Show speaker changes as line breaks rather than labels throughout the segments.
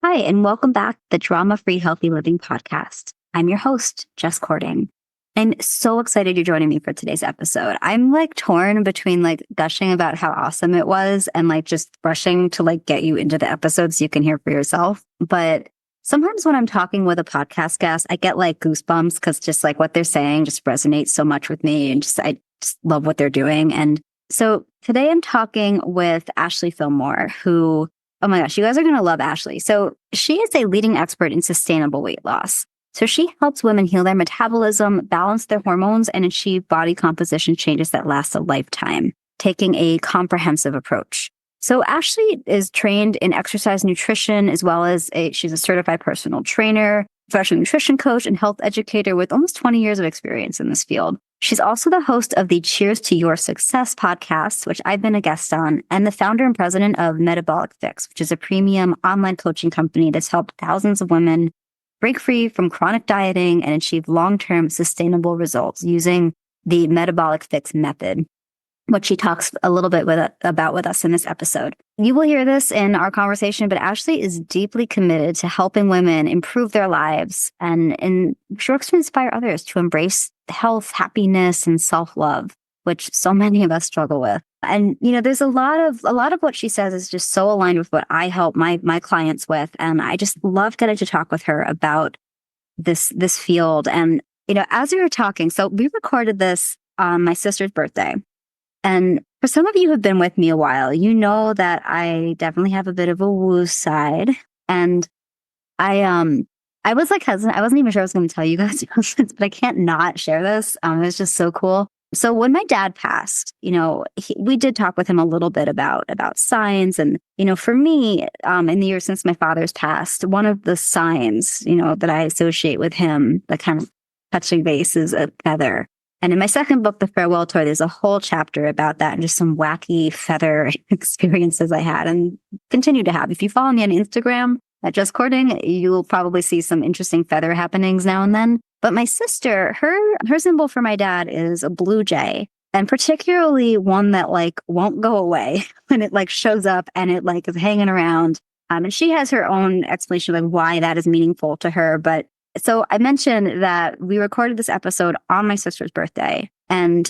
Hi, and welcome back to the Drama-Free Healthy Living podcast. I'm your host, Jess Cording. I'm so excited you're joining me for today's episode. I'm torn between gushing about how awesome it was and just rushing to get you into the episode so you can hear for yourself. But sometimes when I'm talking with a podcast guest, I get goosebumps because just what they're saying just resonates so much with me, and I just love what they're doing. And so today I'm talking with Ashley Fillmore, who, oh my gosh, you guys are going to love Ashley. So she is a leading expert in sustainable weight loss. So she helps women heal their metabolism, balance their hormones, and achieve body composition changes that last a lifetime, taking a comprehensive approach. So Ashley is trained in exercise nutrition, as well as she's a certified personal trainer, professional nutrition coach, and health educator with almost 20 years of experience in this field. She's also the host of the Cheers to Your Success podcast, which I've been a guest on, and the founder and president of Metabolic Fix, which is a premium online coaching company that's helped thousands of women break free from chronic dieting and achieve long-term sustainable results using the Metabolic Fix method, which she talks a little bit about with us in this episode. You will hear this in our conversation, but Ashley is deeply committed to helping women improve their lives and she works to inspire others to embrace health, happiness, and self-love, which so many of us struggle with. And, there's a lot of what she says is just so aligned with what I help my clients with. And I just love getting to talk with her about this field. And, as we were talking, so we recorded this on my sister's birthday. And for some of you who have been with me a while, you know that I definitely have a bit of a woo side. And I was hesitant. I wasn't even sure I was going to tell you guys, but I can't not share this. It was just so cool. So when my dad passed, we did talk with him a little bit about signs. And, for me, in the years since my father's passed, one of the signs, that I associate with him, the kind of touching base, is a feather. And in my second book, The Farewell Tour, there's a whole chapter about that and just some wacky feather experiences I had and continue to have. If you follow me on Instagram at Jess Cording, you'll probably see some interesting feather happenings now and then. But my sister, her symbol for my dad is a blue jay, and particularly one that won't go away when it shows up and it is hanging around. And she has her own explanation of why that is meaningful to her. But so I mentioned that we recorded this episode on my sister's birthday, and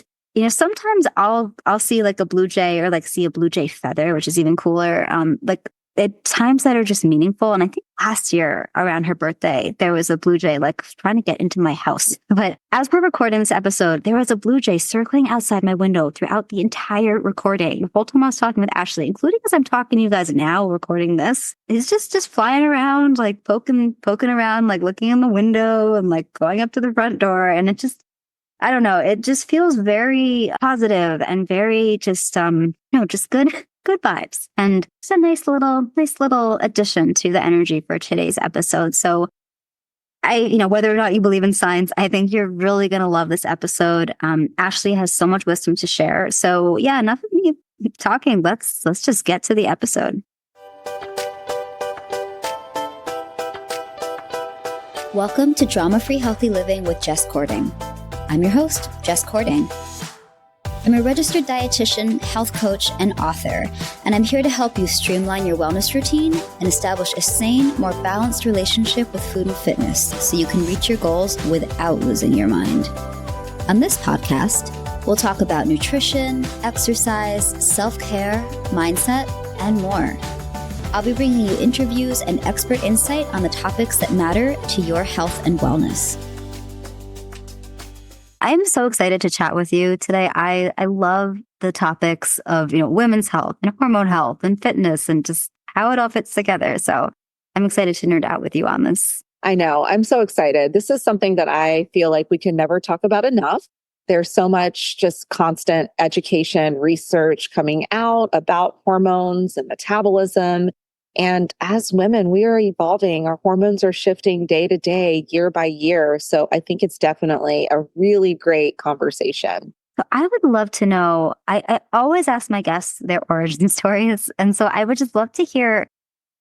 sometimes I'll see a blue jay or see a blue jay feather, which is even cooler. At times that are just meaningful. And I think last year around her birthday, there was a blue jay trying to get into my house. But as we're recording this episode, there was a blue jay circling outside my window throughout the entire recording. The whole time I was talking with Ashley, including as I'm talking to you guys now, recording this, he's just flying around, poking around, looking in the window and going up to the front door. And it just, I don't know, it just feels very positive and very just, just good vibes. And it's a nice little addition to the energy for today's episode. So whether or not you believe in science, I think you're really going to love this episode. Ashley has so much wisdom to share. So yeah, enough of me talking. Let's just get to the episode. Welcome to Drama-Free Healthy Living with Jess Cording. I'm your host, Jess Cording. I'm a registered dietitian, health coach, and author, and I'm here to help you streamline your wellness routine and establish a sane, more balanced relationship with food and fitness so you can reach your goals without losing your mind. On this podcast, we'll talk about nutrition, exercise, self-care, mindset, and more. I'll be bringing you interviews and expert insight on the topics that matter to your health and wellness. I'm so excited to chat with you today. I love the topics of, women's health and hormone health and fitness and just how it all fits together. So I'm excited to nerd out with you on this.
I know. I'm so excited. This is something that I feel like we can never talk about enough. There's so much just constant education, research coming out about hormones and metabolism. And as women, we are evolving. Our hormones are shifting day to day, year by year. So I think it's definitely a really great conversation.
So I would love to know, I always ask my guests their origin stories. And so I would just love to hear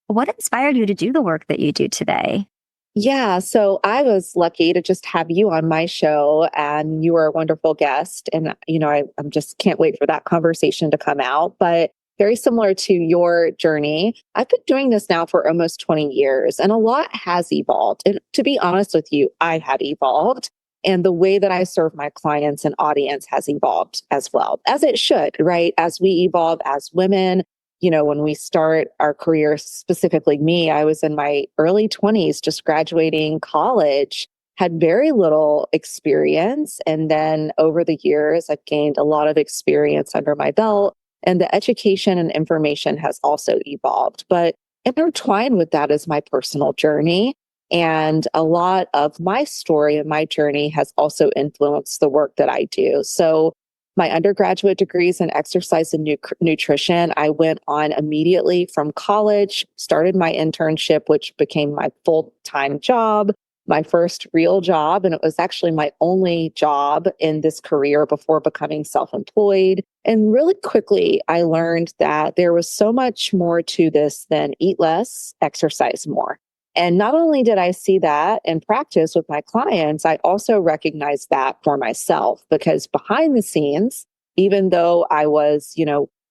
what inspired you to do the work that you do today.
Yeah, so I was lucky to just have you on my show, and you were a wonderful guest. And, I just can't wait for that conversation to come out. But very similar to your journey. I've been doing this now for almost 20 years, and a lot has evolved. And to be honest with you, I have evolved. And the way that I serve my clients and audience has evolved as well, as it should, right? As we evolve as women, when we start our career, specifically me, I was in my early 20s, just graduating college, had very little experience. And then over the years, I've gained a lot of experience under my belt, and the education and information has also evolved. But intertwined with that is my personal journey. And a lot of my story and my journey has also influenced the work that I do. So my undergraduate degrees in exercise and nutrition, I went on immediately from college, started my internship, which became my full-time job, my first real job. And it was actually my only job in this career before becoming self-employed. And really quickly, I learned that there was so much more to this than eat less, exercise more. And not only did I see that in practice with my clients, I also recognized that for myself, because behind the scenes, even though I was,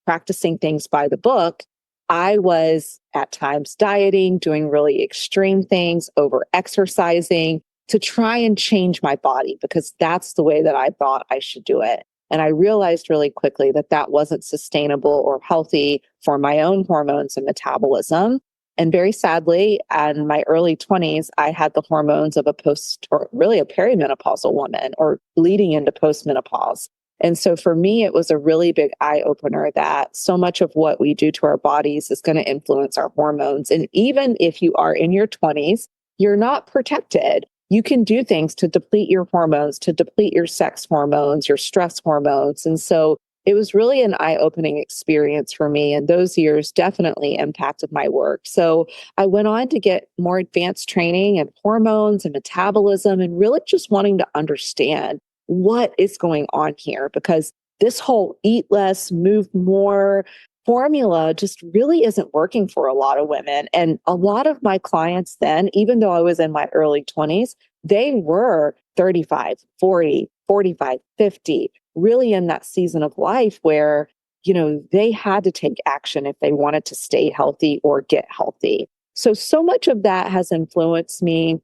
practicing things by the book, I was at times dieting, doing really extreme things, over exercising to try and change my body because that's the way that I thought I should do it. And I realized really quickly that that wasn't sustainable or healthy for my own hormones and metabolism. And very sadly, in my early 20s, I had the hormones of a or really a perimenopausal woman or leading into postmenopause. And so for me, it was a really big eye opener that so much of what we do to our bodies is going to influence our hormones. And even if you are in your 20s, you're not protected. You can do things to deplete your hormones, to deplete your sex hormones, your stress hormones. And so it was really an eye-opening experience for me. And those years definitely impacted my work. So I went on to get more advanced training in hormones and metabolism and really just wanting to understand what is going on here, because this whole eat less, move more formula just really isn't working for a lot of women. And a lot of my clients then, even though I was in my early 20s, they were 35, 40, 45, 50, really in that season of life where, they had to take action if they wanted to stay healthy or get healthy. So much of that has influenced me.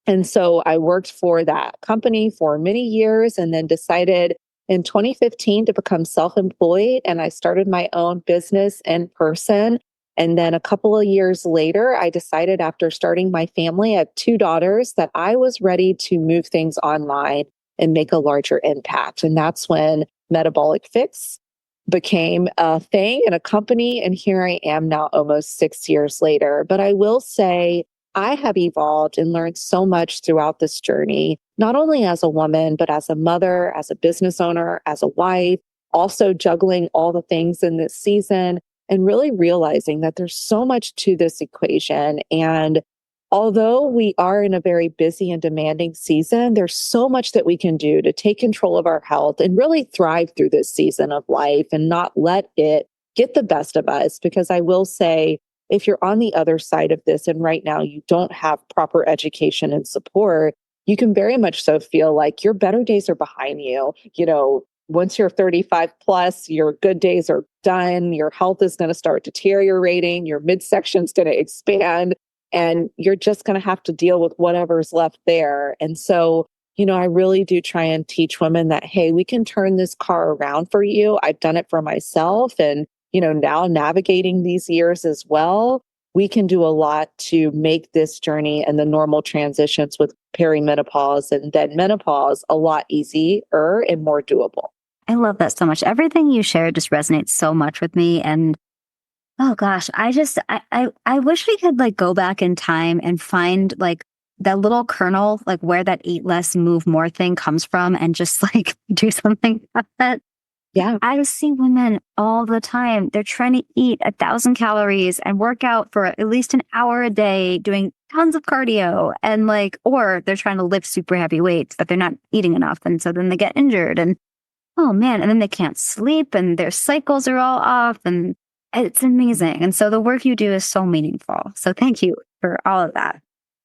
And so I worked for that company for many years and then decided in 2015 to become self-employed. And I started my own business in person. And then a couple of years later, I decided after starting my family, I have two daughters, that I was ready to move things online and make a larger impact. And that's when Metabolic Fix became a thing and a company. And here I am now almost 6 years later. But I will say, I have evolved and learned so much throughout this journey, not only as a woman, but as a mother, as a business owner, as a wife, also juggling all the things in this season and really realizing that there's so much to this equation. And although we are in a very busy and demanding season, there's so much that we can do to take control of our health and really thrive through this season of life and not let it get the best of us. Because I will say, if you're on the other side of this and right now you don't have proper education and support, you can very much so feel like your better days are behind you. Once you're 35 plus, your good days are done. Your health is going to start deteriorating. Your midsection is going to expand and you're just going to have to deal with whatever's left there. And so, I really do try and teach women that, hey, we can turn this car around for you. I've done it for myself. And now navigating these years as well, we can do a lot to make this journey and the normal transitions with perimenopause and then menopause a lot easier and more doable.
I love that so much. Everything you shared just resonates so much with me. And oh gosh, I wish we could go back in time and find that little kernel, where that eat less, move more thing comes from and just do something about that.
Yeah.
I see women all the time. They're trying to eat 1,000 calories and work out for at least an hour a day, doing tons of cardio and or they're trying to lift super heavy weights, but they're not eating enough. And so then they get injured and oh man, and then they can't sleep and their cycles are all off and it's amazing. And so the work you do is so meaningful. So thank you for all of that.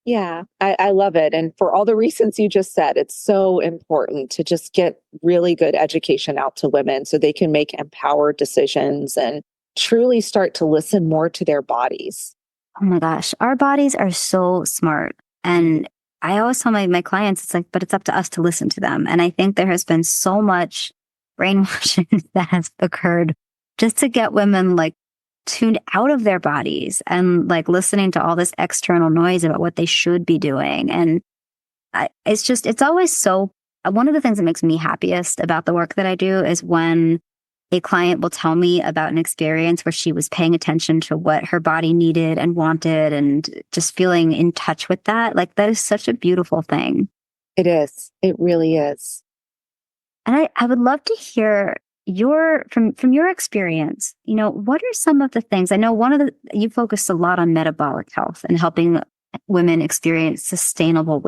Yeah, I love it. And for all the reasons you just said, it's so important to just get really good education out to women so they can make empowered decisions and truly start to listen more to their bodies.
Oh my gosh, our bodies are so smart. And I always tell my clients, it's like, but it's up to us to listen to them. And I think there has been so much brainwashing that has occurred just to get women like tuned out of their bodies and like listening to all this external noise about what they should be doing. And it's always so, one of the things that makes me happiest about the work that I do is when a client will tell me about an experience where she was paying attention to what her body needed and wanted and just feeling in touch with that. Like that is such a beautiful thing.
It is. It really is.
And I would love to hear from your experience, what are some of the things? I know you focused a lot on metabolic health and helping women experience sustainable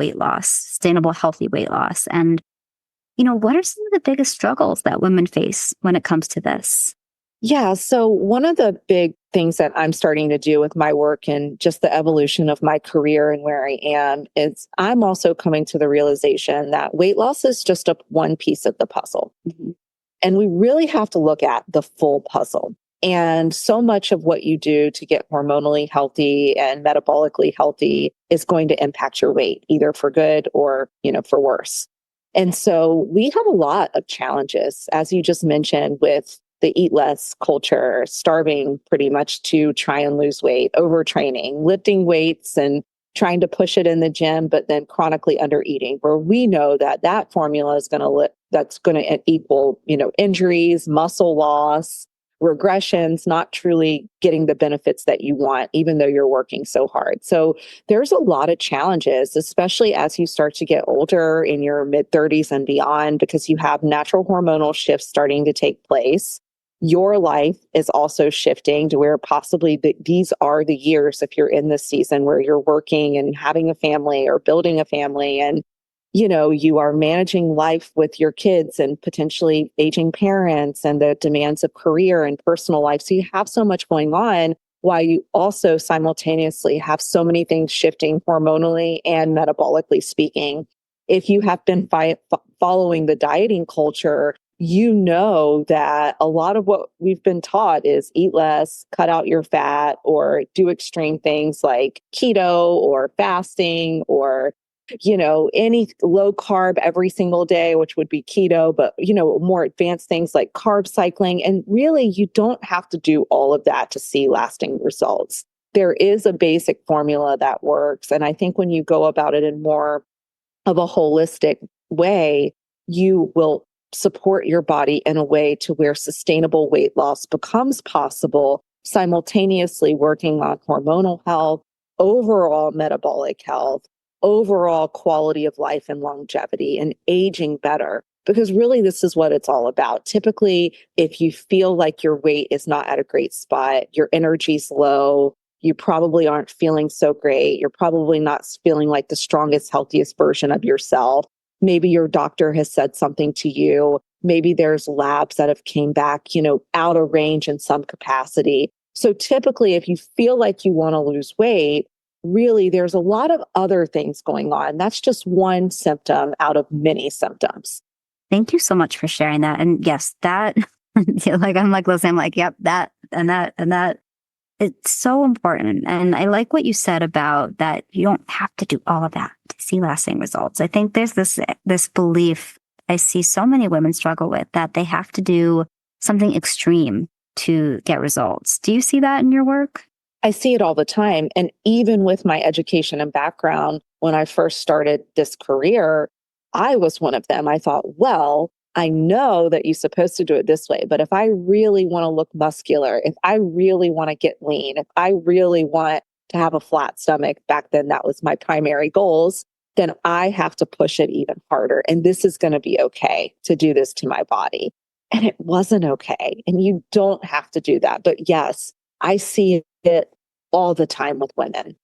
healthy weight loss. And what are some of the biggest struggles that women face when it comes to this?
Yeah. So one of the big things that I'm starting to do with my work and just the evolution of my career and where I am is I'm also coming to the realization that weight loss is just one piece of the puzzle. Mm-hmm. And we really have to look at the full puzzle. And so much of what you do to get hormonally healthy and metabolically healthy is going to impact your weight, either for good or, for worse. And so we have a lot of challenges, as you just mentioned, with the eat less culture, starving pretty much to try and lose weight, overtraining, lifting weights and trying to push it in the gym, but then chronically undereating, where we know that formula is that's going to equal, injuries, muscle loss, regressions, not truly getting the benefits that you want, even though you're working so hard. So there's a lot of challenges, especially as you start to get older in your mid 30s and beyond, because you have natural hormonal shifts starting to take place. Your life is also shifting to where possibly these are the years, if you're in this season where you're working and having a family or building a family, and you are managing life with your kids and potentially aging parents and the demands of career and personal life. So you have so much going on while you also simultaneously have so many things shifting hormonally and metabolically speaking. If you have been following the dieting culture, you know that a lot of what we've been taught is eat less, cut out your fat, or do extreme things like keto or fasting or any low carb every single day, which would be keto, but, more advanced things like carb cycling. And really, you don't have to do all of that to see lasting results. There is a basic formula that works. And I think when you go about it in more of a holistic way, you will support your body in a way to where sustainable weight loss becomes possible, simultaneously working on hormonal health, overall metabolic health, overall quality of life and longevity, and aging better. Because really, this is what it's all about. Typically, if you feel like your weight is not at a great spot, your energy's low, you probably aren't feeling so great, you're probably not feeling like the strongest, healthiest version of yourself. Maybe your doctor has said something to you. Maybe there's labs that have came back, out of range in some capacity. So typically, if you feel like you want to lose weight, really, there's a lot of other things going on. That's just one symptom out of many symptoms.
Thank you so much for sharing that. And yes, that, I'm like listening, I'm like, yep, that and that and that. It's so important. And I like what you said about that you don't have to do all of that to see lasting results. I think there's this belief I see so many women struggle with, that they have to do something extreme to get results. Do you see that in your work?
I see it all the time. And even with my education and background, when I first started this career, I was one of them. I thought, well, I know that you're supposed to do it this way, but if I really want to look muscular, if I really want to get lean, if I really want to have a flat stomach, back then that was my primary goals, then I have to push it even harder. And this is going to be okay to do this to my body. And it wasn't okay. And you don't have to do that. But yes, I see it all the time with women.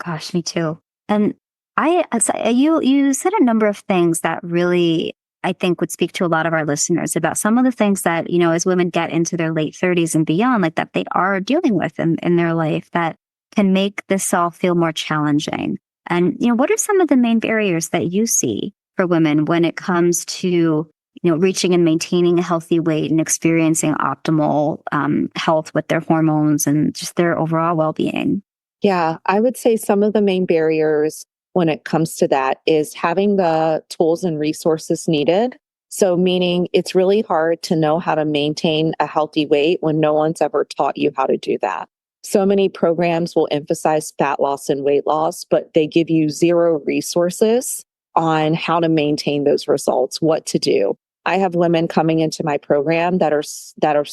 Gosh, me too. And you said a number of things that really, I think, would speak to a lot of our listeners about some of the things that, as women get into their late 30s and beyond, like that they are dealing with in their life that can make this all feel more challenging. And, what are some of the main barriers that you see for women when it comes to, reaching and maintaining a healthy weight and experiencing optimal health with their hormones and just their overall well-being?
Yeah, I would say some of the main barriers when it comes to that is having the tools and resources needed. So, meaning it's really hard to know how to maintain a healthy weight when no one's ever taught you how to do that. So many programs will emphasize fat loss and weight loss, but they give you zero resources on how to maintain those results, what to do. I have women coming into my program that are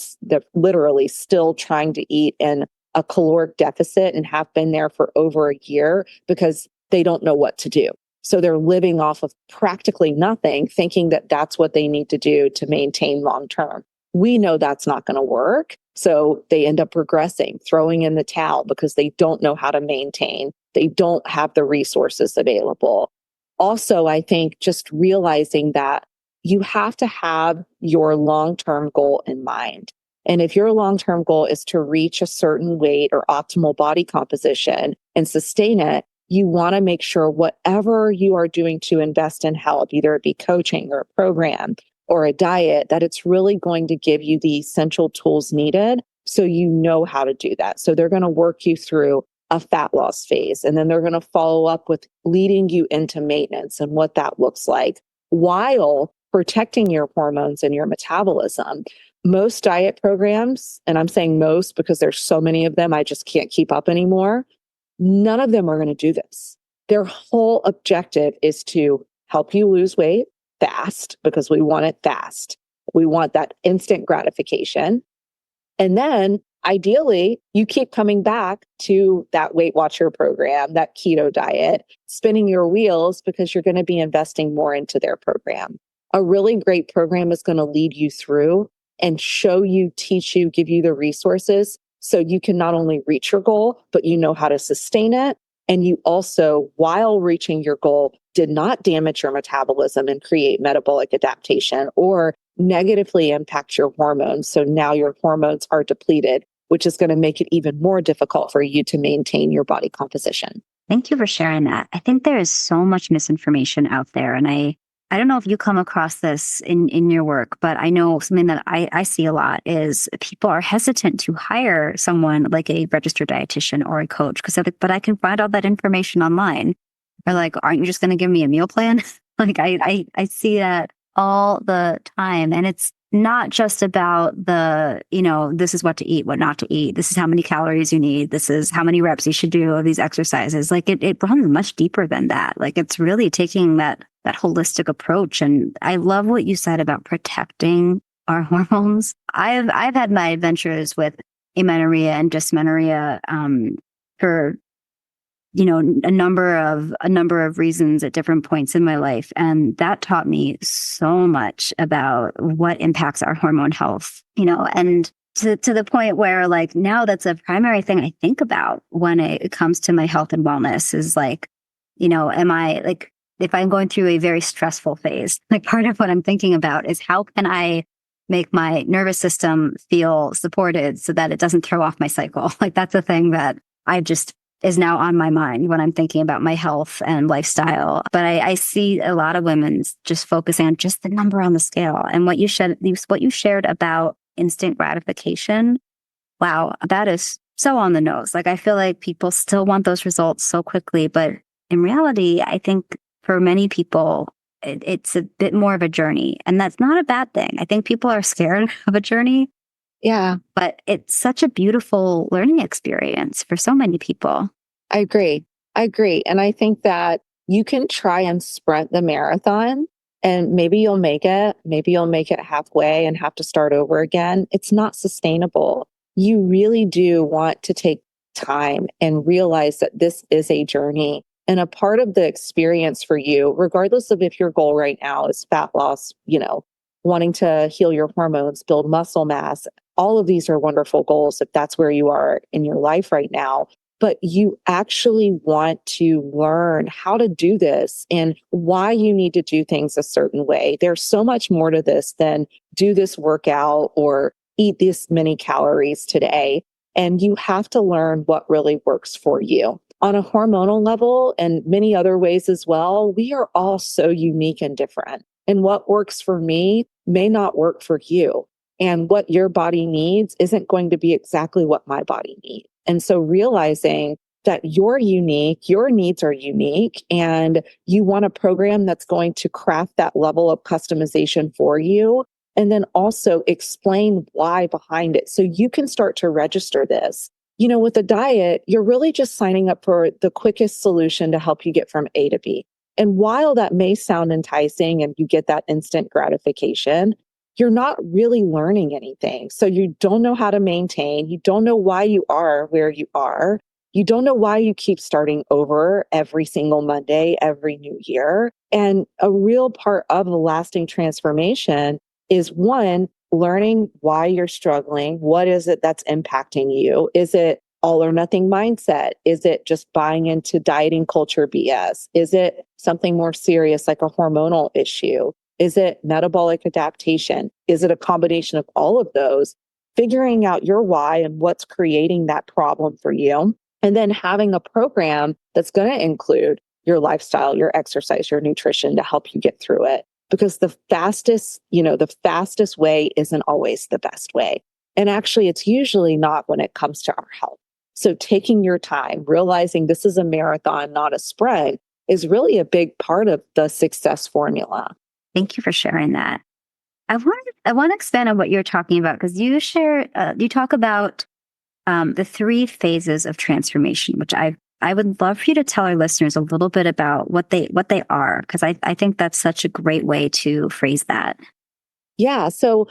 literally still trying to eat in a caloric deficit and have been there for over a year because they don't know what to do. So they're living off of practically nothing, thinking that that's what they need to do to maintain long term. We know that's not going to work. So they end up regressing, throwing in the towel because they don't know how to maintain. They don't have the resources available. Also, I think just realizing that you have to have your long term goal in mind. And if your long term goal is to reach a certain weight or optimal body composition and sustain it, you want to make sure whatever you are doing to invest in health, either it be coaching or a program or a diet, that it's really going to give you the essential tools needed so you know how to do that. So they're going to work you through a fat loss phase, and then they're going to follow up with leading you into maintenance and what that looks like while protecting your hormones and your metabolism. Most diet programs, and I'm saying most because there's so many of them, I just can't keep up anymore. None of them are going to do this. Their whole objective is to help you lose weight fast because we want it fast. We want that instant gratification. And then ideally, you keep coming back to that Weight Watcher program, that keto diet, spinning your wheels because you're going to be investing more into their program. A really great program is going to lead you through and show you, teach you, give you the resources so you can not only reach your goal, but you know how to sustain it. And you also, while reaching your goal, did not damage your metabolism and create metabolic adaptation or negatively impact your hormones. So now your hormones are depleted, which is going to make it even more difficult for you to maintain your body composition.
Thank you for sharing that. I think there is so much misinformation out there. And I don't know if you come across this in your work, but I know something that I see a lot is people are hesitant to hire someone like a registered dietitian or a coach because they're like, but I can find all that information online. Or like, aren't you just going to give me a meal plan? Like I see that all the time. And it's not just about this is what to eat, what not to eat. This is how many calories you need. This is how many reps you should do of these exercises. Like it runs much deeper than that. Like it's really taking that holistic approach. And I love what you said about protecting our hormones. I've had my adventures with amenorrhea and dysmenorrhea for a number of reasons at different points in my life. And that taught me so much about what impacts our hormone health, and to the point where like now that's a primary thing I think about when it comes to my health and wellness is like, am I like, if I'm going through a very stressful phase, like part of what I'm thinking about is how can I make my nervous system feel supported so that it doesn't throw off my cycle? Like that's a thing that I just is now on my mind when I'm thinking about my health and lifestyle. But I see a lot of women just focusing on just the number on the scale. And what you shared about instant gratification, wow, that is so on the nose. Like I feel like people still want those results so quickly. But in reality, I think for many people, it's a bit more of a journey. And that's not a bad thing. I think people are scared of a journey.
Yeah,
But it's such a beautiful learning experience for so many people.
I agree. And I think that you can try and sprint the marathon and maybe you'll make it. Maybe you'll make it halfway and have to start over again. It's not sustainable. You really do want to take time and realize that this is a journey. And a part of the experience for you, regardless of if your goal right now is fat loss, wanting to heal your hormones, build muscle mass, all of these are wonderful goals if that's where you are in your life right now. But you actually want to learn how to do this and why you need to do things a certain way. There's so much more to this than do this workout or eat this many calories today. And you have to learn what really works for you. On a hormonal level and many other ways as well, we are all so unique and different. And what works for me may not work for you. And what your body needs isn't going to be exactly what my body needs. And so realizing that you're unique, your needs are unique, and you want a program that's going to craft that level of customization for you. And then also explain why behind it. So you can start to register this. With a diet, you're really just signing up for the quickest solution to help you get from A to B. And while that may sound enticing and you get that instant gratification, you're not really learning anything. So you don't know how to maintain. You don't know why you are where you are. You don't know why you keep starting over every single Monday, every new year. And a real part of the lasting transformation is one, learning why you're struggling. What is it that's impacting you? Is it all or nothing mindset? Is it just buying into dieting culture BS? Is it something more serious like a hormonal issue? Is it metabolic adaptation? Is it a combination of all of those? Figuring out your why and what's creating that problem for you. And then having a program that's going to include your lifestyle, your exercise, your nutrition to help you get through it. Because the fastest way isn't always the best way. And actually, it's usually not when it comes to our health. So taking your time, realizing this is a marathon, not a sprint, is really a big part of the success formula.
Thank you for sharing that. I want to expand on what you're talking about because you talk about the 3 phases of transformation, which I would love for you to tell our listeners a little bit about what they are, because I think that's such a great way to phrase that.
Yeah. So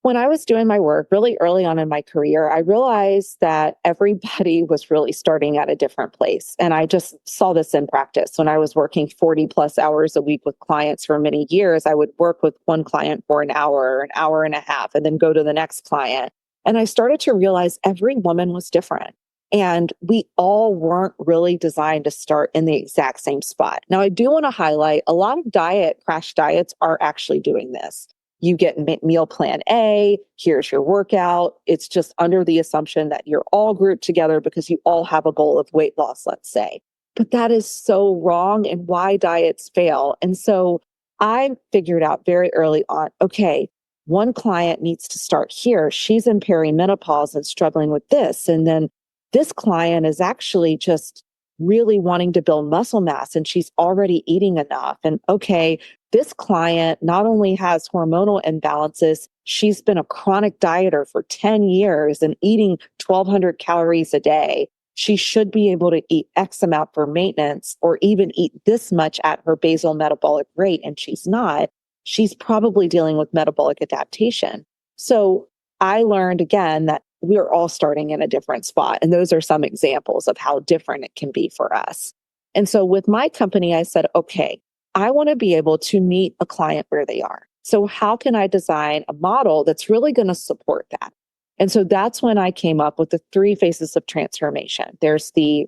when I was doing my work really early on in my career, I realized that everybody was really starting at a different place. And I just saw this in practice. When I was working 40 plus hours a week with clients for many years, I would work with one client for an hour and a half, and then go to the next client. And I started to realize every woman was different. And we all weren't really designed to start in the exact same spot. Now, I do want to highlight a lot of crash diets are actually doing this. You get meal plan A, here's your workout. It's just under the assumption that you're all grouped together because you all have a goal of weight loss, let's say. But that is so wrong and why diets fail. And so I figured out very early on, okay, one client needs to start here. She's in perimenopause and struggling with this. And then this client is actually just really wanting to build muscle mass and she's already eating enough. And okay, this client not only has hormonal imbalances, she's been a chronic dieter for 10 years and eating 1,200 calories a day. She should be able to eat X amount for maintenance or even eat this much at her basal metabolic rate. And she's not. She's probably dealing with metabolic adaptation. So I learned again that we're all starting in a different spot. And those are some examples of how different it can be for us. And so with my company, I said, okay, I want to be able to meet a client where they are. So how can I design a model that's really going to support that? And so that's when I came up with the 3 phases of transformation. There's the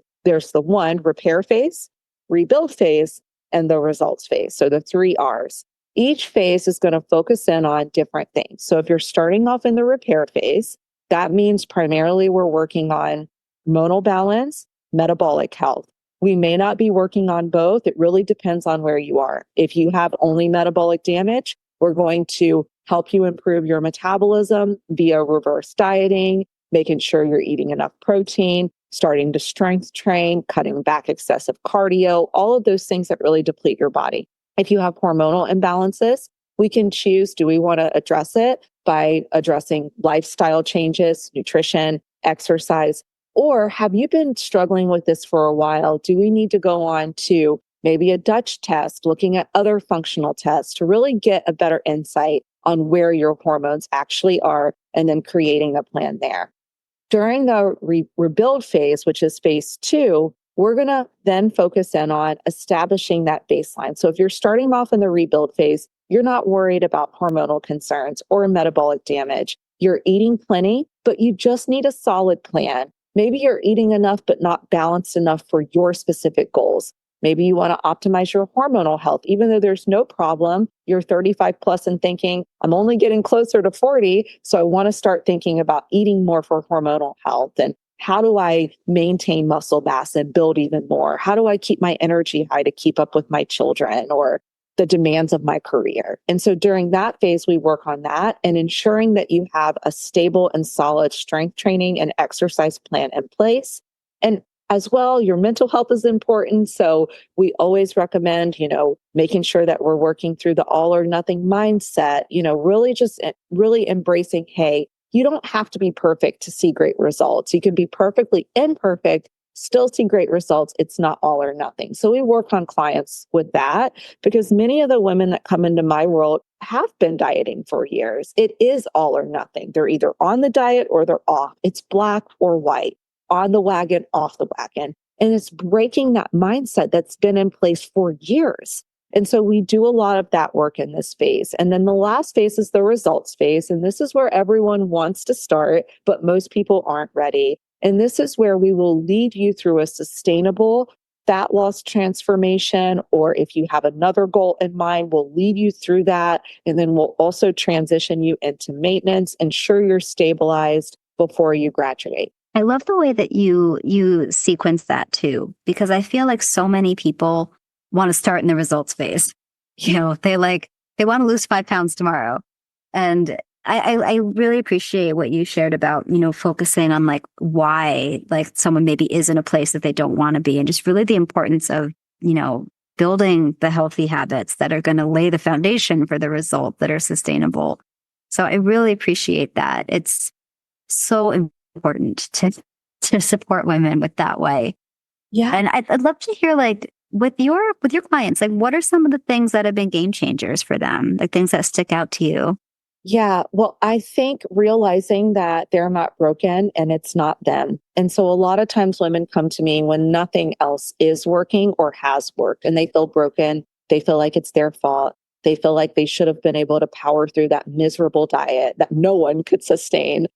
one repair phase, rebuild phase, and the results phase. So the 3 R's. Each phase is going to focus in on different things. So if you're starting off in the repair phase, that means primarily we're working on hormonal balance, metabolic health. We may not be working on both. It really depends on where you are. If you have only metabolic damage, we're going to help you improve your metabolism via reverse dieting, making sure you're eating enough protein, starting to strength train, cutting back excessive cardio, all of those things that really deplete your body. If you have hormonal imbalances, we can choose, do we want to address it by addressing lifestyle changes, nutrition, exercise, or have you been struggling with this for a while? Do we need to go on to maybe a Dutch test, looking at other functional tests to really get a better insight on where your hormones actually are and then creating a plan there? During the rebuild phase, which is phase 2, we're going to then focus in on establishing that baseline. So if you're starting off in the rebuild phase, you're not worried about hormonal concerns or metabolic damage. You're eating plenty, but you just need a solid plan. Maybe you're eating enough, but not balanced enough for your specific goals. Maybe you want to optimize your hormonal health, even though there's no problem. You're 35 plus and thinking, I'm only getting closer to 40. So I want to start thinking about eating more for hormonal health. And how do I maintain muscle mass and build even more? How do I keep my energy high to keep up with my children? Or the demands of my career. And so during that phase, we work on that and ensuring that you have a stable and solid strength training and exercise plan in place. And as well, your mental health is important. So we always recommend, making sure that we're working through the all or nothing mindset, really embracing, hey, you don't have to be perfect to see great results. You can be perfectly imperfect, still see great results. It's not all or nothing. So we work on clients with that because many of the women that come into my world have been dieting for years. It is all or nothing. They're either on the diet or they're off. It's black or white, on the wagon, off the wagon. And it's breaking that mindset that's been in place for years. And so we do a lot of that work in this phase. And then the last phase is the results phase. And this is where everyone wants to start, but most people aren't ready. And this is where we will lead you through a sustainable fat loss transformation, or if you have another goal in mind, we'll lead you through that. And then we'll also transition you into maintenance, ensure you're stabilized before you graduate.
I love the way that you sequence that too, because I feel like so many people want to start in the results phase. They want to lose 5 pounds tomorrow. And I really appreciate what you shared about, focusing on why someone maybe is in a place that they don't want to be, and just really the importance of, building the healthy habits that are going to lay the foundation for the result that are sustainable. So I really appreciate that. It's so important to support women with that way.
Yeah.
And I'd love to hear with your clients, what are some of the things that have been game changers for them, things that stick out to you?
Yeah. Well, I think realizing that they're not broken and it's not them. And so a lot of times women come to me when nothing else is working or has worked and they feel broken. They feel like it's their fault. They feel like they should have been able to power through that miserable diet that no one could sustain.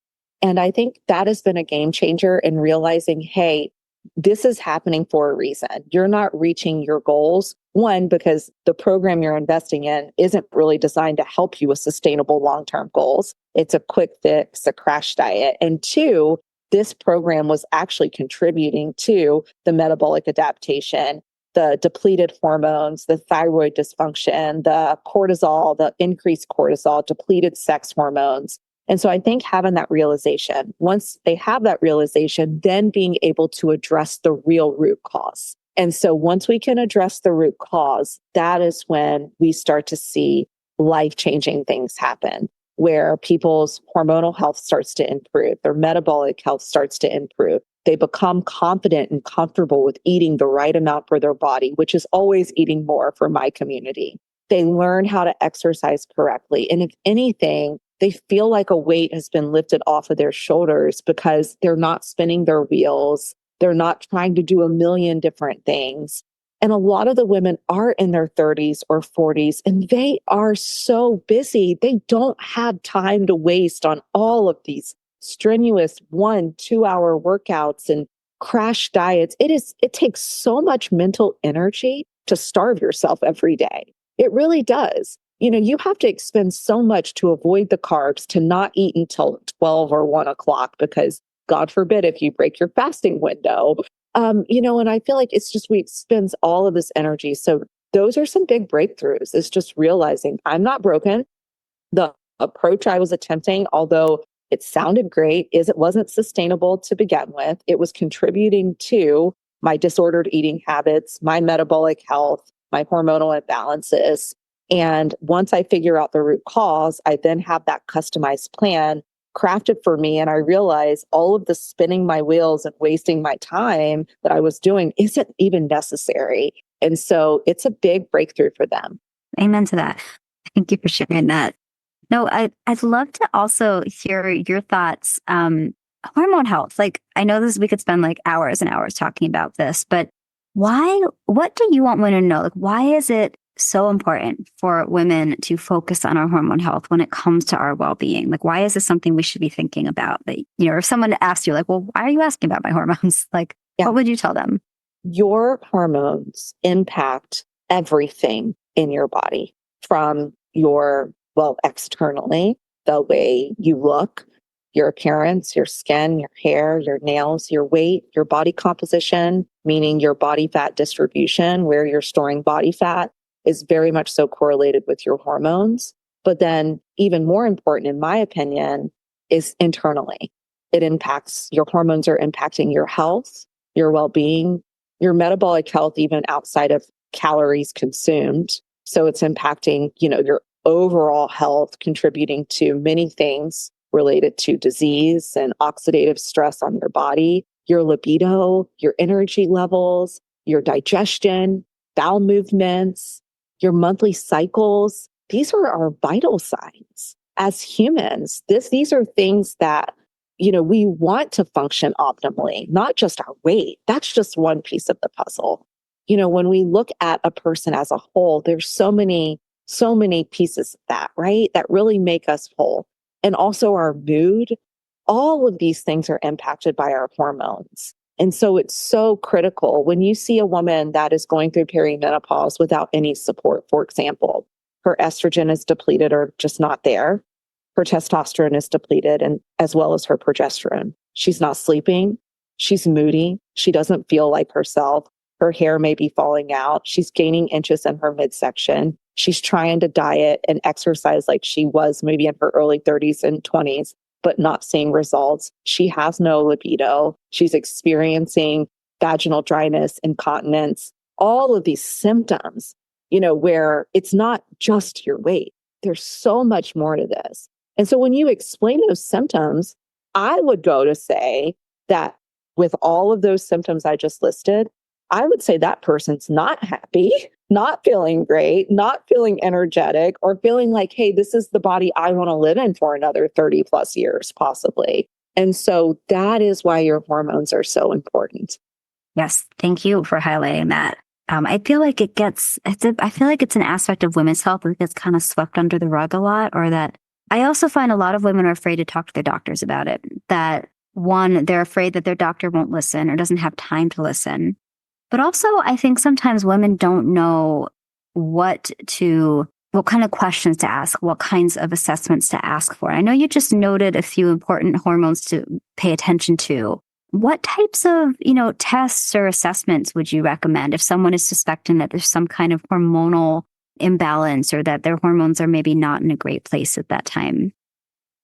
And I think that has been a game changer in realizing, hey, this is happening for a reason. You're not reaching your goals. One, because the program you're investing in isn't really designed to help you with sustainable long-term goals. It's a quick fix, a crash diet. And two, this program was actually contributing to the metabolic adaptation, the depleted hormones, the thyroid dysfunction, the cortisol, the increased cortisol, depleted sex hormones. And so I think having that realization, once they have that realization, then being able to address the real root cause. And so once we can address the root cause, that is when we start to see life-changing things happen, where people's hormonal health starts to improve, their metabolic health starts to improve. They become confident and comfortable with eating the right amount for their body, which is always eating more for my community. They learn how to exercise correctly. And if anything, they feel like a weight has been lifted off of their shoulders because they're not spinning their wheels. They're not trying to do a million different things. And a lot of the women are in their 30s or 40s, and they are so busy. They don't have time to waste on all of these strenuous 1-2 hour workouts and crash diets. It takes so much mental energy to starve yourself every day. It really does. You have to expend so much to avoid the carbs, to not eat until 12 or 1 o'clock, because God forbid if you break your fasting window. And I feel like we expend all of this energy. So those are some big breakthroughs. It's just realizing I'm not broken. The approach I was attempting, although it sounded great, it wasn't sustainable to begin with. It was contributing to my disordered eating habits, my metabolic health, my hormonal imbalances. And once I figure out the root cause, I then have that customized plan crafted for me. And I realize all of the spinning my wheels and wasting my time that I was doing isn't even necessary. And so it's a big breakthrough for them.
Amen to that. Thank you for sharing that. No, I'd love to also hear your thoughts. Hormone health. I know we could spend hours and hours talking about this, but what do you want women to know? Why is it so important for women to focus on our hormone health when it comes to our well-being? Why is this something we should be thinking about? That, if someone asks you, well, why are you asking about my hormones? What would you tell them?
Your hormones impact everything in your body, from externally, the way you look, your appearance, your skin, your hair, your nails, your weight, your body composition, meaning your body fat distribution, where you're storing body fat, is very much so correlated with your hormones. But then even more important, in my opinion, is internally. It impacts your hormones are impacting your health, your well-being, your metabolic health, even outside of calories consumed. So it's impacting, your overall health, contributing to many things related to disease and oxidative stress on your body, your libido, your energy levels, your digestion, bowel movements, your monthly cycles. These are our vital signs as humans. These are things that, we want to function optimally, not just our weight. That's just one piece of the puzzle. When we look at a person as a whole, there's so many pieces of that, right? That really make us whole. And also our mood. All of these things are impacted by our hormones. And so it's so critical when you see a woman that is going through perimenopause without any support. For example, her estrogen is depleted or just not there. Her testosterone is depleted, and as well as her progesterone. She's not sleeping. She's moody. She doesn't feel like herself. Her hair may be falling out. She's gaining inches in her midsection. She's trying to diet and exercise like she was maybe in her early 30s and 20s, but not seeing results. She has no libido. She's experiencing vaginal dryness, incontinence, all of these symptoms, where it's not just your weight. There's so much more to this. And so when you explain those symptoms, I would go to say that with all of those symptoms I just listed, I would say that person's not happy, not feeling great, not feeling energetic, or feeling like, hey, this is the body I want to live in for another 30 plus years, possibly. And so that is why your hormones are so important.
Yes. Thank you for highlighting that. I feel like I feel like it's an aspect of women's health that gets kind of swept under the rug a lot, or that I also find a lot of women are afraid to talk to their doctors about it. That one, they're afraid that their doctor won't listen or doesn't have time to listen. But also, I think sometimes women don't know what kind of questions to ask, what kinds of assessments to ask for. I know you just noted a few important hormones to pay attention to. What types of, tests or assessments would you recommend if someone is suspecting that there's some kind of hormonal imbalance or that their hormones are maybe not in a great place at that time?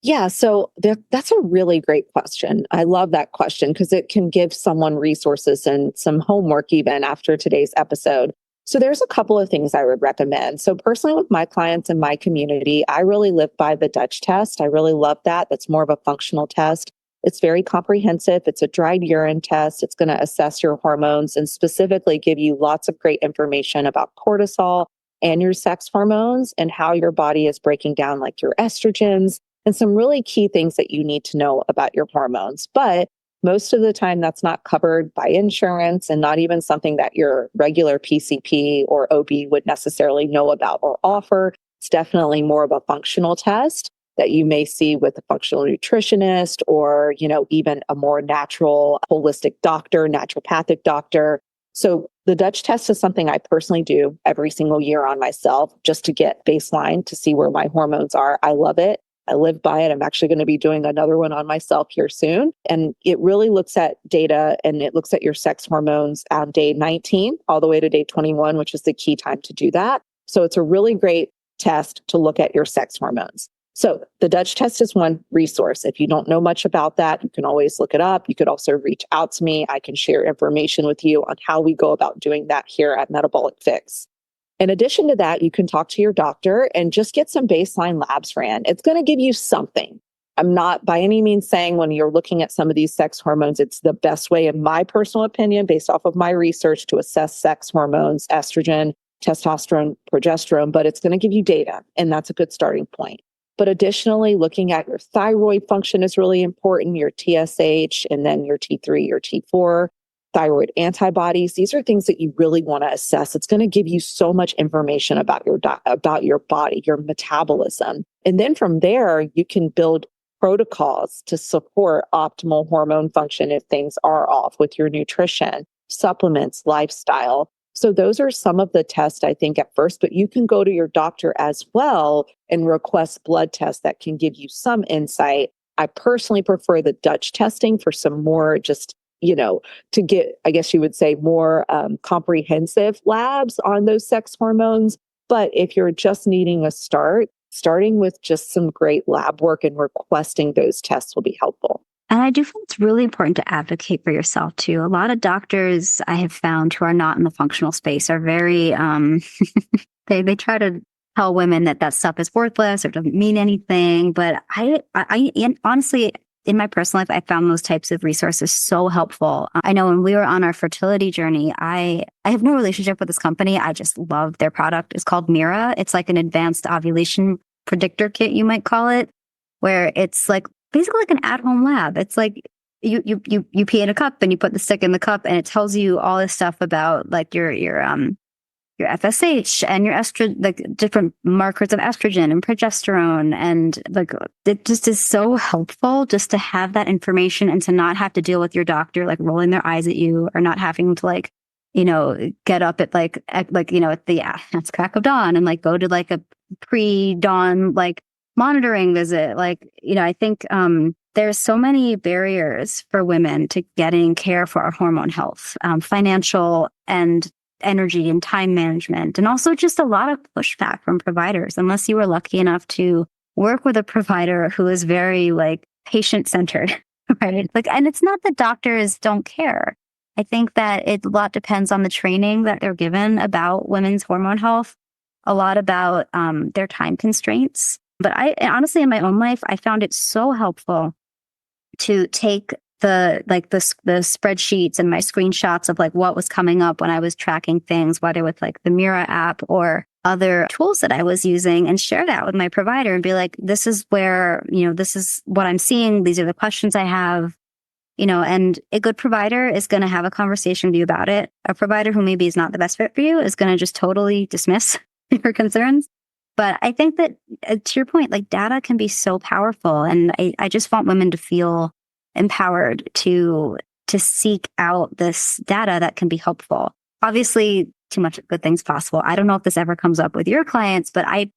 Yeah, so that's a really great question. I love that question because it can give someone resources and some homework even after today's episode. So there's a couple of things I would recommend. So personally with my clients in my community, I really live by the Dutch test. I really love that. That's more of a functional test. It's very comprehensive. It's a dried urine test. It's going to assess your hormones and specifically give you lots of great information about cortisol and your sex hormones and how your body is breaking down like your estrogens and some really key things that you need to know about your hormones. But most of the time that's not covered by insurance and not even something that your regular PCP or OB would necessarily know about or offer. It's definitely more of a functional test that you may see with a functional nutritionist or, even a more natural, holistic doctor, naturopathic doctor. So the Dutch test is something I personally do every single year on myself just to get baseline to see where my hormones are. I love it. I live by it. I'm actually going to be doing another one on myself here soon. And it really looks at data and it looks at your sex hormones on day 19 all the way to day 21, which is the key time to do that. So it's a really great test to look at your sex hormones. So the Dutch test is one resource. If you don't know much about that, you can always look it up. You could also reach out to me. I can share information with you on how we go about doing that here at Metabolic Fix. In addition to that, you can talk to your doctor and just get some baseline labs ran. It's going to give you something. I'm not by any means saying when you're looking at some of these sex hormones, it's the best way, in my personal opinion, based off of my research to assess sex hormones, estrogen, testosterone, progesterone, but it's going to give you data. And that's a good starting point. But additionally, looking at your thyroid function is really important, your TSH, and then your T3, your T4, thyroid antibodies. These are things that you really want to assess. It's going to give you so much information about your body, your metabolism. And then from there, you can build protocols to support optimal hormone function if things are off with your nutrition, supplements, lifestyle. So those are some of the tests I think at first, but you can go to your doctor as well and request blood tests that can give you some insight. I personally prefer the Dutch testing for some more just, to get, I guess you would say, more comprehensive labs on those sex hormones. But if you're just needing a start, starting with just some great lab work and requesting those tests will be helpful.
And I do think it's really important to advocate for yourself too. A lot of doctors I have found who are not in the functional space are very, they try to tell women that that stuff is worthless or doesn't mean anything. But and honestly, in my personal life, I found those types of resources so helpful. I know when we were on our fertility journey, I have no relationship with this company. I just love their product. It's called Mira. It's like an advanced ovulation predictor kit, you might call it, where it's like basically like an at-home lab. It's like you pee in a cup and you put the stick in the cup and it tells you all this stuff about like your FSH and your estrogen, like different markers of estrogen and progesterone. And like, it just is so helpful just to have that information and to not have to deal with your doctor, like rolling their eyes at you or not having to like, get up at at the crack of dawn and like go to like a pre-dawn, like monitoring visit. Like, I think, there's so many barriers for women to getting care for our hormone health, financial and energy and time management, and also just a lot of pushback from providers, unless you were lucky enough to work with a provider who is very like patient centered, right? Like, and it's not that doctors don't care. I think that a lot depends on the training that they're given about women's hormone health, a lot about their time constraints. But I honestly, in my own life, I found it so helpful to take the spreadsheets and my screenshots of like what was coming up when I was tracking things, whether with like the Mira app or other tools that I was using, and share that with my provider and be like, this is where, this is what I'm seeing. These are the questions I have, and a good provider is going to have a conversation with you about it. A provider who maybe is not the best fit for you is going to just totally dismiss your concerns. But I think that to your point, like data can be so powerful. And I just want women to feel empowered to seek out this data that can be helpful. Obviously, too much good things possible. I don't know if this ever comes up with your clients, but I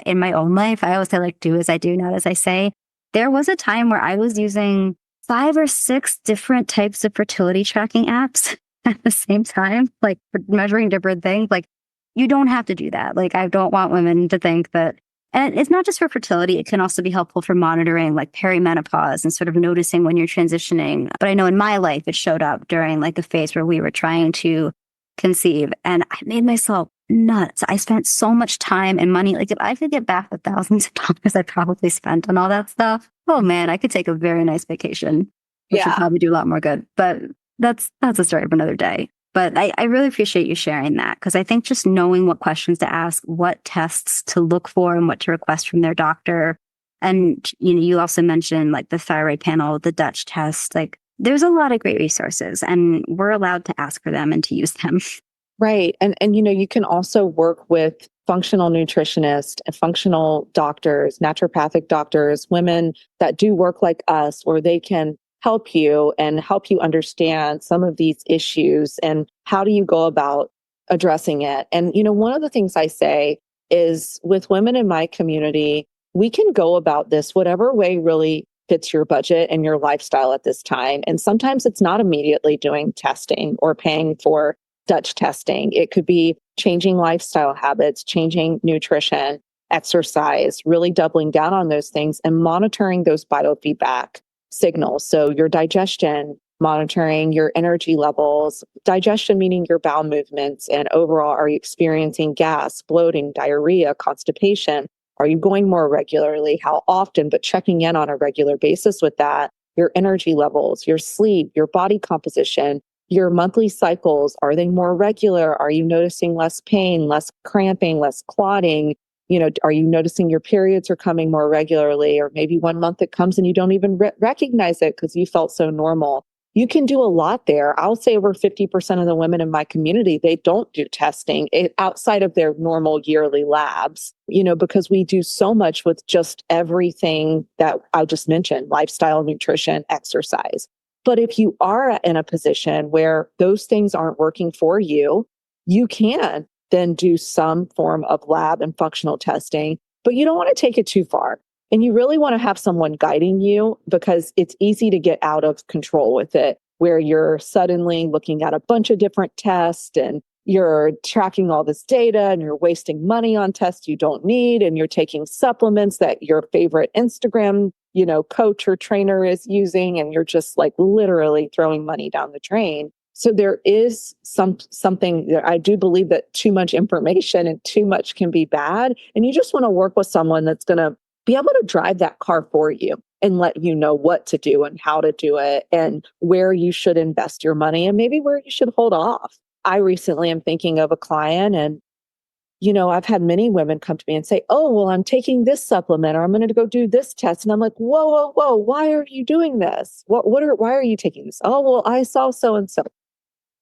in my own life, I always say like, do as I do, not as I say. There was a time where I was using 5 or 6 different types of fertility tracking apps at the same time, like for measuring different things. Like, you don't have to do that. Like, I don't want women to think that. And it's not just for fertility. It can also be helpful for monitoring like perimenopause and sort of noticing when you're transitioning. But I know in my life, it showed up during like a phase where we were trying to conceive, and I made myself nuts. I spent so much time and money. Like, if I could get back the thousands of dollars I probably spent on all that stuff, oh man, I could take a very nice vacation, which would probably do a lot more good. But that's a story for another day. But I really appreciate you sharing that, because I think just knowing what questions to ask, what tests to look for, and what to request from their doctor. And, you also mentioned like the thyroid panel, the Dutch test, like there's a lot of great resources, and we're allowed to ask for them and to use them.
Right. And you can also work with functional nutritionists and functional doctors, naturopathic doctors, women that do work like us, where they can help you and help you understand some of these issues and how do you go about addressing it. And, one of the things I say is with women in my community, we can go about this whatever way really fits your budget and your lifestyle at this time. And sometimes it's not immediately doing testing or paying for Dutch testing. It could be changing lifestyle habits, changing nutrition, exercise, really doubling down on those things and monitoring those biofeedback signals. So your digestion, monitoring your energy levels, digestion meaning your bowel movements, and overall, are you experiencing gas, bloating, diarrhea, constipation? Are you going more regularly? How often? But checking in on a regular basis with that, your energy levels, your sleep, your body composition, your monthly cycles, are they more regular? Are you noticing less pain, less cramping, less clotting? Are you noticing your periods are coming more regularly, or maybe one month it comes and you don't even recognize it because you felt so normal? You can do a lot there. I'll say over 50% of the women in my community, they don't do testing outside of their normal yearly labs, because we do so much with just everything that I just mentioned: lifestyle, nutrition, exercise. But if you are in a position where those things aren't working for you, you can then do some form of lab and functional testing, but you don't want to take it too far. And you really want to have someone guiding you, because it's easy to get out of control with it, where you're suddenly looking at a bunch of different tests and you're tracking all this data and you're wasting money on tests you don't need, and you're taking supplements that your favorite Instagram, coach or trainer is using, and you're just like literally throwing money down the drain. So there is something that I do believe that too much information and too much can be bad. And you just want to work with someone that's going to be able to drive that car for you and let you know what to do and how to do it and where you should invest your money and maybe where you should hold off. I recently am thinking of a client, and I've had many women come to me and say, "Oh, well, I'm taking this supplement or I'm going to go do this test." And I'm like, "Whoa, whoa, whoa, why are you doing this? Why are you taking this?" "Oh, well, I saw so and so."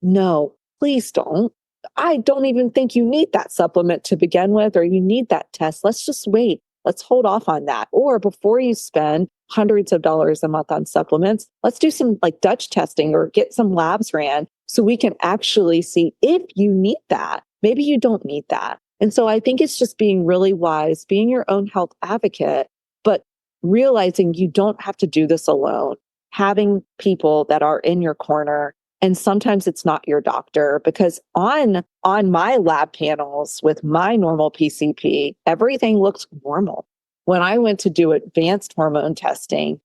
No, please don't. I don't even think you need that supplement to begin with, or you need that test. Let's just wait. Let's hold off on that. Or before you spend hundreds of dollars a month on supplements, let's do some like Dutch testing or get some labs ran so we can actually see if you need that. Maybe you don't need that. And so I think it's just being really wise, being your own health advocate, but realizing you don't have to do this alone, having people that are in your corner. And sometimes it's not your doctor, because on my lab panels with my normal PCP, everything looks normal. When I went to do advanced hormone testing,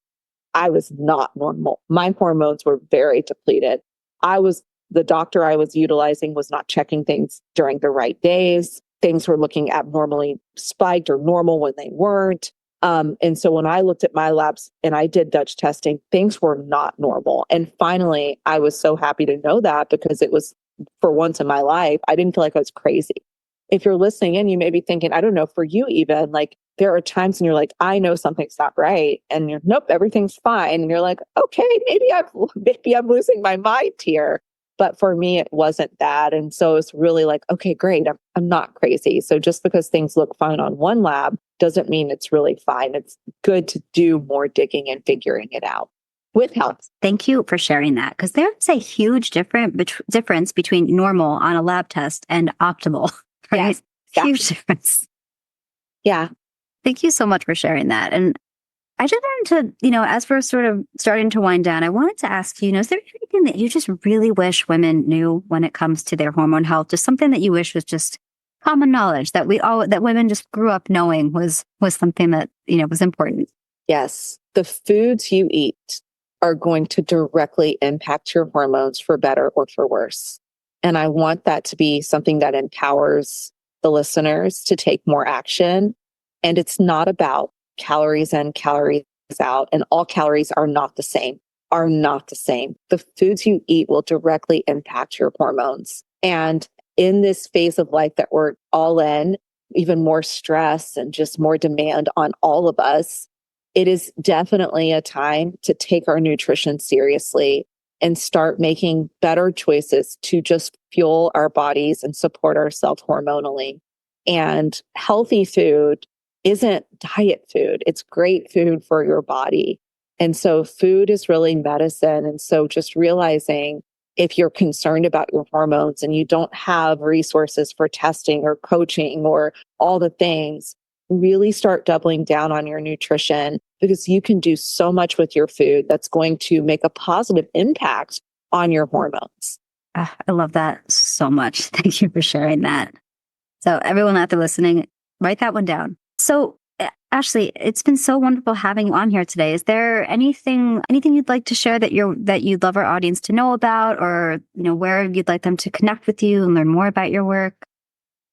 I was not normal. My hormones were very depleted. The doctor I was utilizing was not checking things during the right days. Things were looking abnormally spiked or normal when they weren't. And so when I looked at my labs and I did Dutch testing, things were not normal. And finally, I was so happy to know that, because it was, for once in my life, I didn't feel like I was crazy. If you're listening in, you may be thinking, I don't know, for you even, like there are times when you're like, I know something's not right. And you're, nope, everything's fine. And you're like, okay, maybe I'm losing my mind here. But for me, it wasn't that. And so it's really like, okay, great. I'm not crazy. So just because things look fine on one lab doesn't mean it's really fine. It's good to do more digging and figuring it out with help.
Thank you for sharing that, because there's a huge difference between normal on a lab test and optimal, right?
Yes. Yeah.
Huge difference.
Yeah.
Thank you so much for sharing that. And I just wanted to, as we're sort of starting to wind down, I wanted to ask you, is there anything that you just really wish women knew when it comes to their hormone health? Just something that you wish was just common knowledge that that women just grew up knowing was something that, was important?
Yes. The foods you eat are going to directly impact your hormones for better or for worse. And I want that to be something that empowers the listeners to take more action. And it's not about calories in, calories out, and all calories are not the same. The foods you eat will directly impact your hormones. And in this phase of life that we're all in, even more stress and just more demand on all of us, it is definitely a time to take our nutrition seriously and start making better choices to just fuel our bodies and support ourselves hormonally. And healthy food isn't diet food. It's great food for your body. And so food is really medicine. And so just realizing, if you're concerned about your hormones and you don't have resources for testing or coaching or all the things, really start doubling down on your nutrition, because you can do so much with your food that's going to make a positive impact on your hormones.
I love that so much. Thank you for sharing that. So everyone out there listening, write that one down. So Ashley, it's been so wonderful having you on here today. Is there anything you'd like to share that you'd love our audience to know about, or where you'd like them to connect with you and learn more about your work?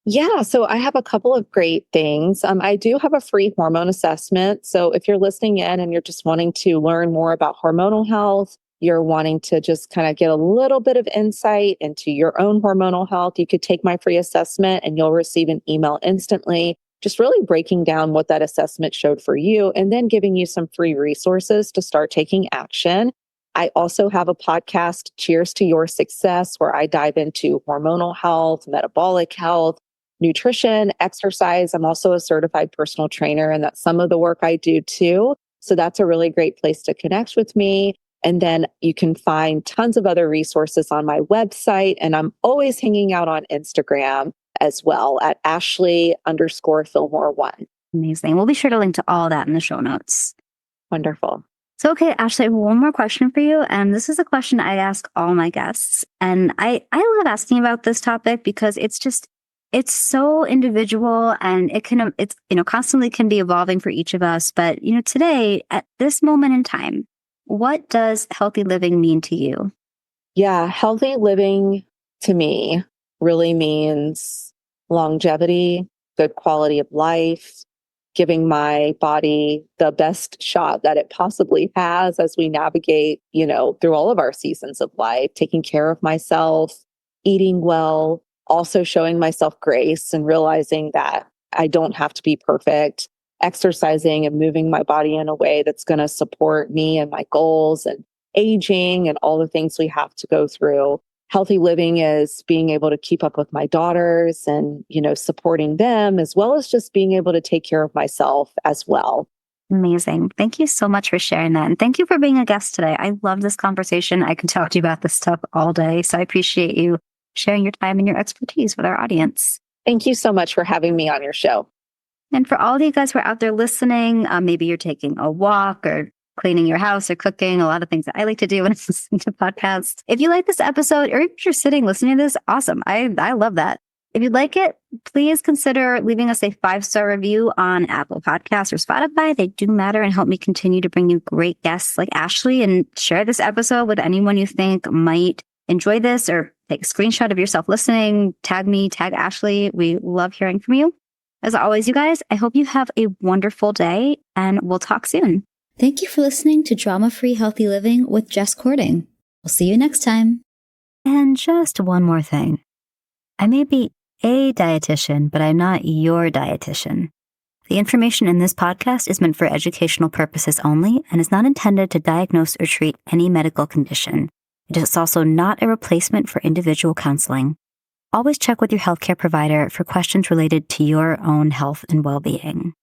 Yeah, so I have a couple of great things. I do have a free hormone assessment. So if you're listening in and you're just wanting to learn more about hormonal health, you're wanting to just kind of get a little bit of insight into your own hormonal health, you could take my free assessment and you'll receive an email instantly, just really breaking down what that assessment showed for you and then giving you some free resources to start taking action. I also have a podcast, Cheers to Your Success, where I dive into hormonal health, metabolic health, nutrition, exercise. I'm also a certified personal trainer, and that's some of the work I do too. So that's a really great place to connect with me. And then you can find tons of other resources on my website. And I'm always hanging out on Instagram as well at Ashley_Fillmore1.
Amazing. We'll be sure to link to all that in the show notes.
Wonderful.
So, okay, Ashley, I have one more question for you. And this is a question I ask all my guests. And I love asking about this topic because it's so individual and it's, constantly can be evolving for each of us. But, today at this moment in time, what does healthy living mean to you?
Yeah, healthy living to me really means longevity, good quality of life, giving my body the best shot that it possibly has as we navigate, through all of our seasons of life, taking care of myself, eating well, also showing myself grace and realizing that I don't have to be perfect, exercising and moving my body in a way that's going to support me and my goals and aging and all the things we have to go through. Healthy living is being able to keep up with my daughters and, supporting them, as well as just being able to take care of myself as well.
Amazing. Thank you so much for sharing that. And thank you for being a guest today. I love this conversation. I can talk to you about this stuff all day. So I appreciate you sharing your time and your expertise with our audience.
Thank you so much for having me on your show.
And for all of you guys who are out there listening, maybe you're taking a walk or cleaning your house or cooking, a lot of things that I like to do when I'm listening to podcasts. If you like this episode, or if you're sitting listening to this, awesome. I love that. If you like it, please consider leaving us a 5-star review on Apple Podcasts or Spotify. They do matter and help me continue to bring you great guests like Ashley, and share this episode with anyone you think might enjoy this, or take a screenshot of yourself listening, tag me, tag Ashley. We love hearing from you. As always, you guys, I hope you have a wonderful day, and we'll talk soon. Thank you for listening to Drama-Free Healthy Living with Jess Cording. We'll see you next time. And just one more thing. I may be a dietitian, but I'm not your dietitian. The information in this podcast is meant for educational purposes only and is not intended to diagnose or treat any medical condition. It is also not a replacement for individual counseling. Always check with your healthcare provider for questions related to your own health and well-being.